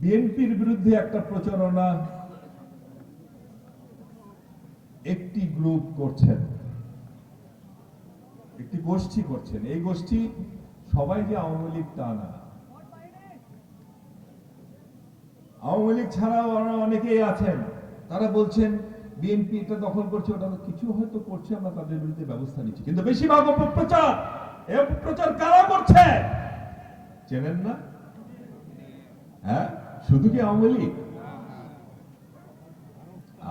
বিএনপির বিরুদ্ধে একটা প্রচারণা একটি গ্রুপ করছেন, একটি গোষ্ঠী করছেন। এই গোষ্ঠী সবাই যে আওয়ামী লীগ তা না, আওয়ামী লীগ ছাড়াও অনেকেই আছেন। তারা বলছেন বিএনপি এটা দখল করছে, ওটা কিছু হয়তো করছে, আমরা তাদের বিরুদ্ধে ব্যবস্থা নিচ্ছি। কিন্তু বেশিরভাগ অপপ্রচার, এই অপপ্রচার কারা করছে চেনেন না? হ্যাঁ, শুধু কি আওয়ামী লীগ?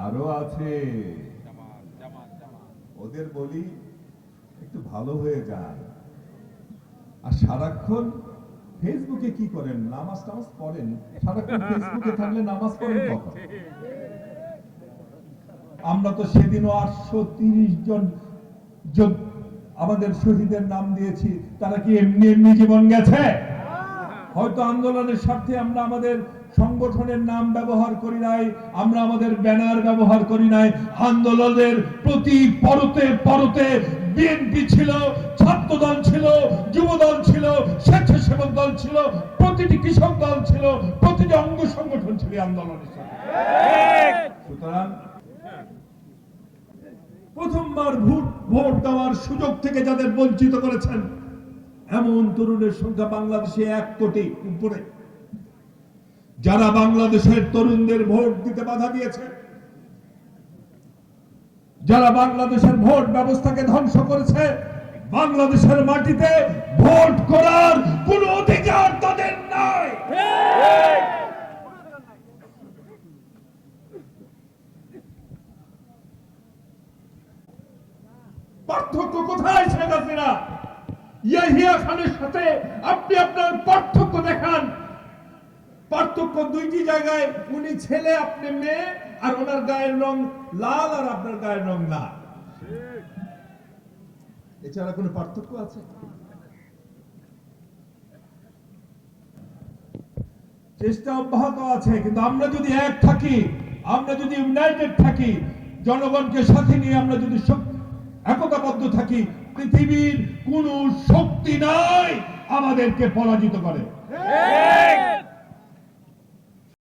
আরো আছে। ওদের বলি একটু ভালো হয়ে যান। আর সারাক্ষণ ফেসবুকে কি করেন? নামাজ টামাজ পড়েন? সারাক্ষণ ফেসবুকে থাকলে নামাজ পড়েন কখন? আমরা তো সেদিনও 830 জন আমাদের শহীদের নাম দিয়েছি। তারা কি এমনি এমনি জীবন গেছে? হয়তো আন্দোলনের স্বার্থে আমরা আমাদের সংগঠনের নাম ব্যবহার করি নাই, আমরা আমাদের ব্যানার ব্যবহার করি নাই। আন্দোলনের প্রতি পরতে পরতে বিএনপি ছিল, ছাত্র দল ছিল, যুব দল ছিল, স্বেচ্ছাসেবক দল ছিল, প্রতিটি কৃষক দল ছিল, প্রতিটি অঙ্গ সংগঠন ছিল আন্দোলনের সাথে। সুতরাং প্রথমবার ভোট দেওয়ার সুযোগ থেকে যাদের বঞ্চিত করেছেন এমন তরুণের সংখ্যা বাংলাদেশে 1 কোটি উপরে। যারা বাংলাদেশের তরুণদের ভোট দিতে বাধা দিয়েছে, যারা বাংলাদেশের ভোট ব্যবস্থাকে ধ্বংস করেছে, বাংলাদেশের মাটিতে ভোট করার কোন অধিকার তাদের নাই। পার্থক্য কোথায় শেখ হাসিনা? ইয়াহিয়া খানের সাথে আপনি আপনার পার্থক্য দেখান। পার্থক্য দুইটি জায়গায়, উনি ছেলে আপনি মেয়ে, আর ওনার গায়ের রং লাল আর আপনার গায়ের রং লাল। এছাড়া কোনো পার্থক্য আছে? চেষ্টা অব্যাহত আছে, কিন্তু আমরা যদি এক থাকি, আমরা যদি ইউনাইটেড থাকি, জনগণকে সাথে নিয়ে আমরা যদি একতাবদ্ধ থাকি, পৃথিবীর কোন শক্তি নাই আমাদেরকে পরাজিত করে।